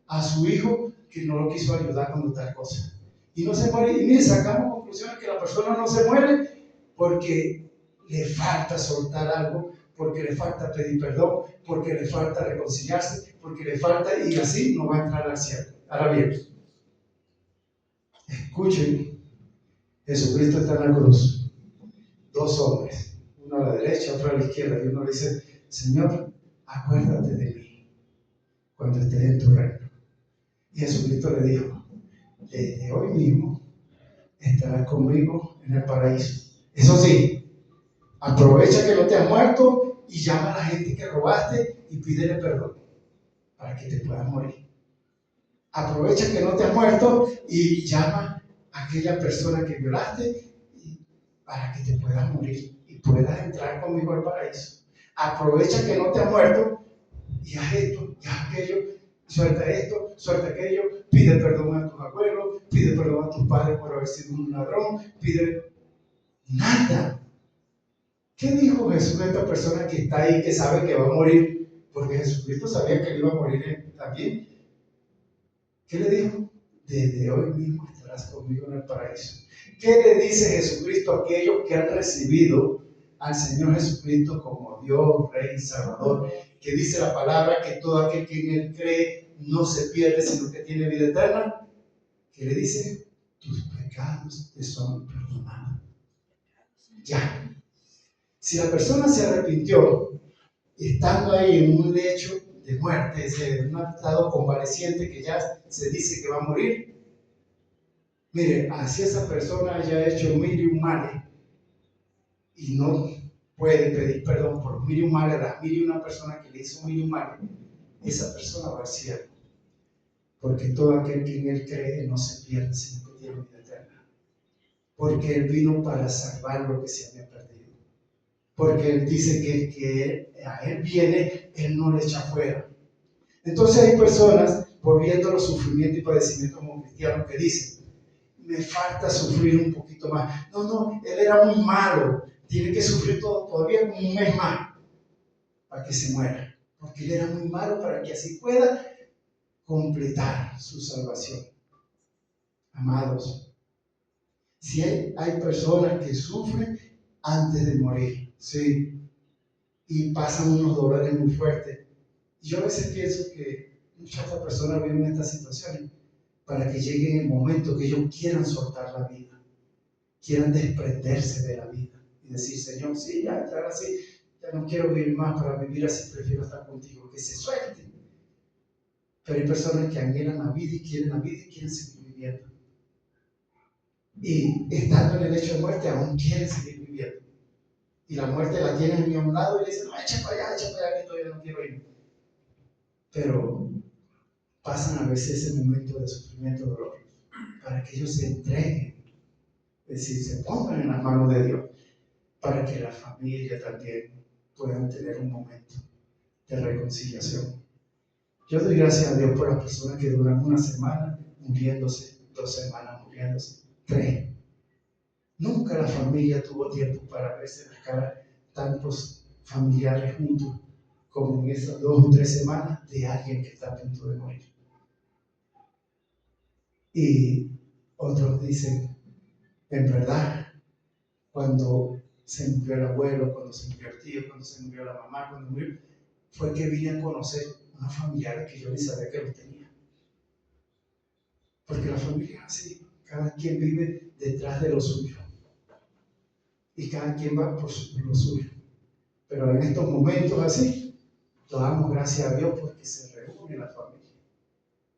a su hijo que no lo quiso ayudar con tal cosa. Y no se muere, y mire, sacamos conclusiones que la persona no se muere porque le falta soltar algo, porque le falta pedir perdón, porque le falta reconciliarse, porque le falta, y así no va a entrar al cielo. Ahora bien, escuchen, Jesucristo está en la cruz, 2 hombres, uno a la derecha, otro a la izquierda, y uno le dice, Señor, acuérdate de mí cuando estés en tu reino. Y Jesucristo le dijo, desde hoy mismo estarás conmigo en el paraíso. Eso sí, aprovecha que no te has muerto y llama a la gente que robaste y pídele perdón para que te puedas morir. Aprovecha que no te has muerto y llama a aquella persona que violaste para que te puedas morir y puedas entrar conmigo al paraíso. Aprovecha que no te has muerto y haz esto, y haz aquello, suelta esto, suelta aquello, pide perdón a tus abuelos, pide perdón a tus padres por haber sido un ladrón, pide nada. ¿Qué dijo Jesús a esta persona que está ahí, que sabe que va a morir? Porque Jesucristo sabía que él iba a morir también. ¿Qué le dijo? Desde hoy mismo estarás conmigo en el paraíso. ¿Qué le dice Jesucristo a aquellos que han recibido al Señor Jesucristo como Dios, Rey y Salvador? Que dice la palabra que todo aquel que en Él cree no se pierde, sino que tiene vida eterna. ¿Qué le dice? Tus pecados te son perdonados. Ya. Si la persona se arrepintió, estando ahí en un lecho de muerte, en un estado convaleciente que ya se dice que va a morir, mire, así esa persona haya hecho 1,000 males y no puede pedir perdón por 1,000 males, las 1,001 personas que le hizo 1,000 males, esa persona va al cielo. Porque todo aquel que en Él cree no se pierde, sino que tiene vida eterna. Porque Él vino para salvar lo que se había perdido. Porque Él dice que a Él viene, Él no le echa fuera. Entonces hay personas, por viendo los sufrimientos y padecimientos como cristianos, que dicen, me falta sufrir un poquito más. Él era muy malo, tiene que sufrir todavía como un mes más para que se muera. Porque Él era muy malo para que así pueda completar su salvación. Amados, si hay personas que sufren antes de morir, ¿sí? Y pasan unos dolores muy fuertes. Yo a veces pienso que muchas otras personas viven estas situaciones para que llegue el momento que ellos quieran soltar la vida, quieran desprenderse de la vida y decir, Señor, sí, ya así, ya no quiero vivir más, para vivir así prefiero estar contigo, que se suelten. Pero hay personas que anhelan la vida y quieren seguir viviendo. Y estando en el lecho de muerte aún quieren seguir viviendo. Y la muerte la tienen a un lado y le dicen, echa para allá, que todavía no quiero ir. Pero pasan a veces ese momento de sufrimiento, dolor, para que ellos se entreguen, es decir, se pongan en las manos de Dios, para que la familia también puedan tener un momento de reconciliación. Yo doy gracias a Dios por las personas que duran una semana muriéndose, 2 semanas muriéndose, 3. Nunca la familia tuvo tiempo para verse la cara, tantos familiares juntos, como en esas 2 o 3 semanas de alguien que está a punto de morir. Y otros dicen, en verdad, cuando se murió el abuelo, cuando se murió el tío, cuando se murió la mamá, cuando murió, fue que vine a conocer unos familiares que yo ni sabía que los tenía. Porque la familia es así, Cada quien vive detrás de lo suyo. Y cada quien va por lo suyo. Pero en estos momentos así, damos gracias a Dios porque se reúne la familia.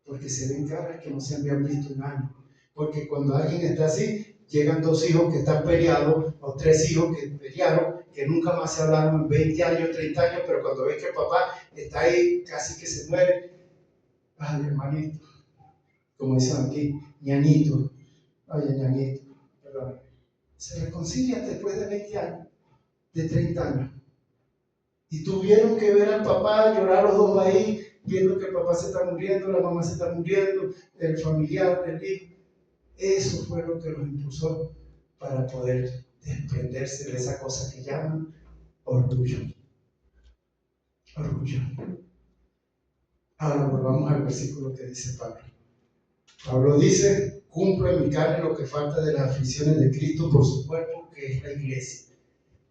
Porque se ven caras que no se habían visto en años. Porque cuando alguien está así, llegan 2 hijos que están peleados, o 3 hijos que pelearon, que nunca más se hablaron en 20 años, 30 años, pero cuando ves que el papá está ahí, casi que se muere. Ay, hermanito, como dicen aquí, ñañito, ay, ñañito, perdón. Se reconcilian después de 20 años, de 30 años. Y tuvieron que ver al papá llorar los dos ahí, viendo que el papá se está muriendo, la mamá se está muriendo, el familiar, el hijo. Eso fue lo que los impulsó para poder desprenderse de esa cosa que llaman orgullo. Orgullo. Ahora volvamos al versículo que dice Pablo. Pablo dice: cumplo en mi carne lo que falta de las aflicciones de Cristo por su cuerpo, que es la iglesia.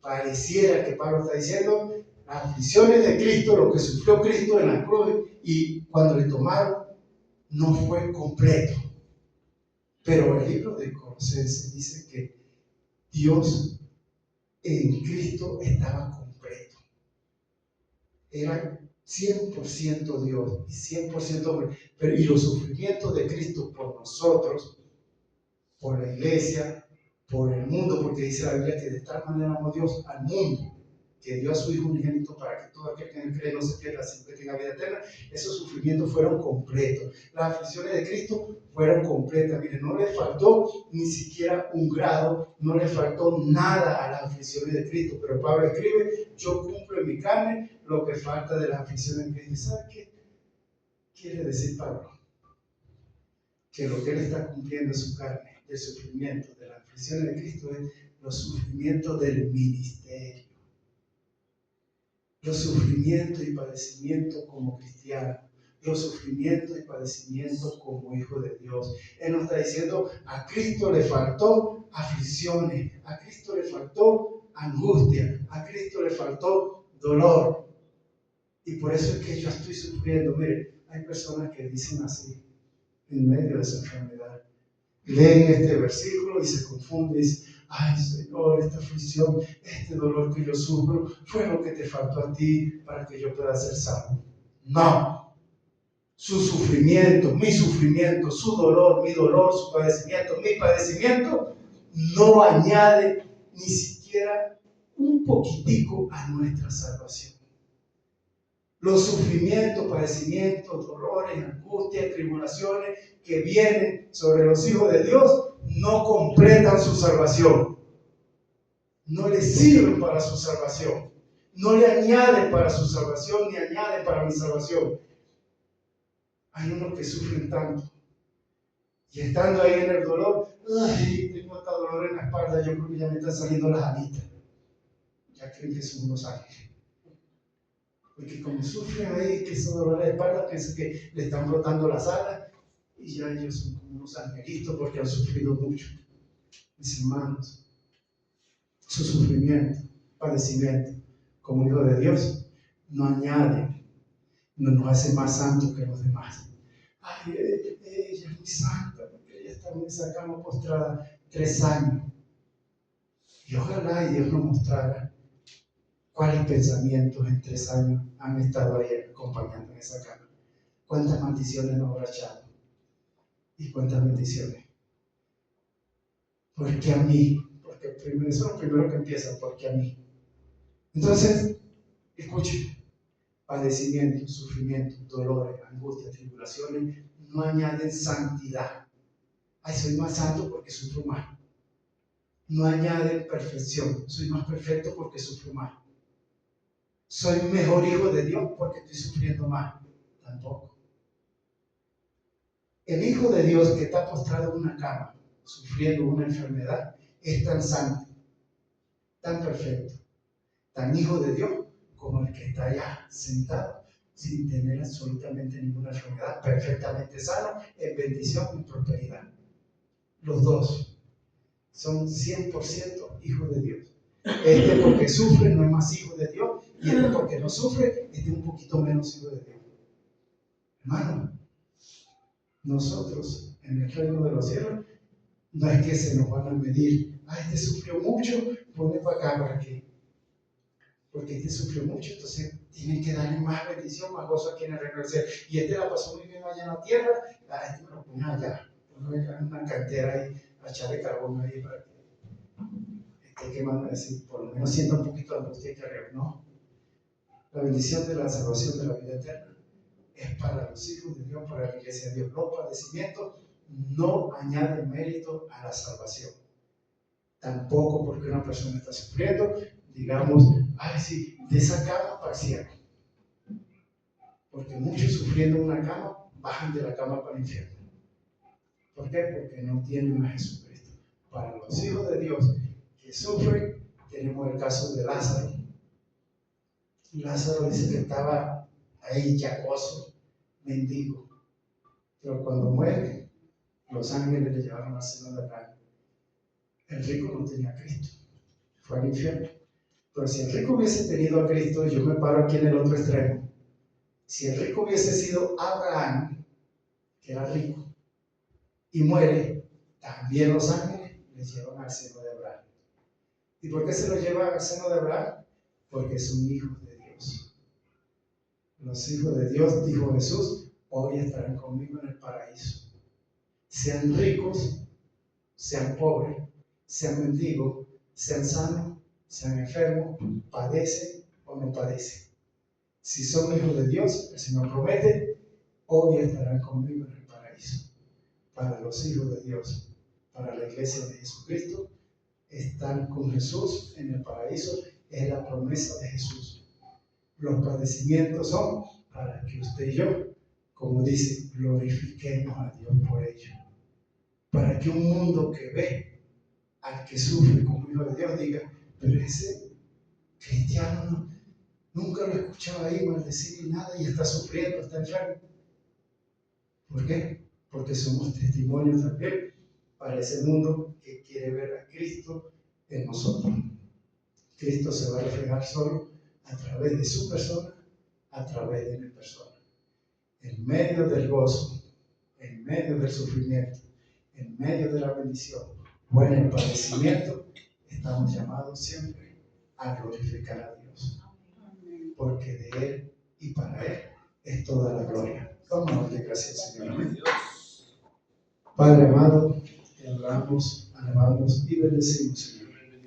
Pareciera que Pablo está diciendo las aflicciones de Cristo, lo que sufrió Cristo en la cruz, y cuando le tomaron, no fue completo. Pero el libro de Colosenses dice que Dios en Cristo estaba completo. Era 100% Dios y 100% hombre. Pero y los sufrimientos de Cristo por nosotros, por la iglesia, por el mundo, porque dice la Biblia que de tal manera amó Dios al mundo, que dio a su Hijo unigénito para que todo aquel que en él cree no se pierda, sino que tenga vida eterna. Esos sufrimientos fueron completos. Las aflicciones de Cristo fueron completas. Miren, no le faltó ni siquiera un grado, no le faltó nada a las aflicciones de Cristo. Pero Pablo escribe: yo cumplo en mi carne lo que falta de las aflicciones de Cristo. ¿Y sabe qué quiere decir Pablo? Que lo que él está cumpliendo en su carne, del sufrimiento, de las aflicciones de Cristo, es los sufrimientos del ministerio. Los sufrimientos y padecimientos como cristiano, los sufrimientos y padecimientos como hijo de Dios. Él nos está diciendo: a Cristo le faltó aflicciones, a Cristo le faltó angustia, a Cristo le faltó dolor. Y por eso es que yo estoy sufriendo. Mire, hay personas que dicen así, en medio de su enfermedad. Leen este versículo y se confunden y dicen: ay Señor, esta aflicción, este dolor que yo sufro, fue lo que te faltó a ti para que yo pueda ser salvo. No. Su sufrimiento, su dolor, mi dolor, su padecimiento, mi padecimiento, no añade ni siquiera un poquitico a nuestra salvación. Los sufrimientos, padecimientos, dolores, angustias, tribulaciones que vienen sobre los hijos de Dios no completan su salvación. No le sirven para su salvación. No le añaden para su salvación ni añaden para mi salvación. Hay unos que sufren tanto. Y estando ahí en el dolor, ay, tengo este dolor en la espalda, yo creo que ya me están saliendo las alitas. Ya creen que son unos ángeles. Porque como sufren ahí, que esos dolores de espalda, piensan que le están brotando las alas, y ya ellos son como unos angelitos porque han sufrido mucho. Mis hermanos, su sufrimiento, padecimiento, como hijo de Dios, no añade, no nos hace más santos que los demás. Ay, ella es muy santa, porque ella está en esa cama postrada 3 años. Y ojalá y Dios nos mostrara cuáles pensamientos en 3 años han estado ahí acompañando en esa cama. Cuántas maldiciones nos habrá echado y cuántas bendiciones. Porque a mí, porque primero, eso es lo primero que empieza, porque a mí. Entonces, escuchen, padecimiento, sufrimiento, dolores, angustia, tribulaciones, no añaden santidad. Ay, soy más santo porque sufro más. No añaden perfección, soy más perfecto porque sufro más. Soy mejor hijo de Dios porque estoy sufriendo más. Tampoco. El hijo de Dios que está postrado en una cama, sufriendo una enfermedad, es tan santo, tan perfecto, tan hijo de Dios como el que está allá sentado sin tener absolutamente ninguna enfermedad, perfectamente sano, en bendición y prosperidad. Los dos son 100% hijos de Dios. Este porque sufre no es más hijo de Dios, y este porque no sufre es un poquito menos hijo de Dios. Hermano, nosotros en el reino de los cielos No es que se nos van a medir, este sufrió mucho, ponle para acá para que, porque este sufrió mucho, entonces tienen que darle más bendición, más gozo aquí en el reino del cielo. Y este la pasó muy bien allá en la tierra, este me lo pone allá, en una cantera ahí, a echarle carbón ahí para que esté quemando, así, por lo menos sienta un poquito de angustia que arriba, ¿no? La bendición de la salvación de la vida eterna es para los hijos de Dios, para la iglesia de Dios. Los padecimientos no añaden mérito a la salvación. Tampoco porque una persona está sufriendo, digamos, sí, de esa cama para el cielo. Porque muchos sufriendo en una cama bajan de la cama para el infierno. ¿Por qué? Porque no tienen a Jesucristo. Para los hijos de Dios que sufren, tenemos el caso de Lázaro. Lázaro dice que estaba ahí yacoso, mendigo. Pero cuando muere, los ángeles le llevaron al seno de Abraham. El rico no tenía a Cristo, fue al infierno. Pero si el rico hubiese tenido a Cristo, yo me paro aquí en el otro extremo. Si el rico hubiese sido Abraham, que era rico, y muere, también los ángeles le llevan al seno de Abraham. ¿Y por qué se lo llevan al seno de Abraham? Porque son hijos de Dios. Los hijos de Dios, dijo Jesús, hoy estarán conmigo en el paraíso. Sean ricos, sean pobres, sean mendigos, sean sanos, sean enfermos, padecen o no padecen. Si son hijos de Dios, el Señor promete, hoy estarán conmigo en el paraíso. Para los hijos de Dios, para la iglesia de Jesucristo, estar con Jesús en el paraíso es la promesa de Jesús. Los padecimientos son para que usted y yo, como dice, glorifiquemos a Dios por ello. Para que un mundo que ve al que sufre como hijo de Dios diga, pero ese cristiano nunca lo escuchaba ahí maldecir ni nada y está sufriendo, está enfermo. ¿Por qué? Porque somos testimonios también para ese mundo que quiere ver a Cristo en nosotros. Cristo se va a reflejar solo a través de su persona, a través de mi persona. En medio del gozo, en medio del sufrimiento, en medio de la bendición o en el padecimiento, estamos llamados siempre a glorificar a Dios. Porque de Él y para Él es toda la gloria. Vamos a darle gracias, Señor. Padre amado, te adoramos, alabamos y bendecimos, Señor.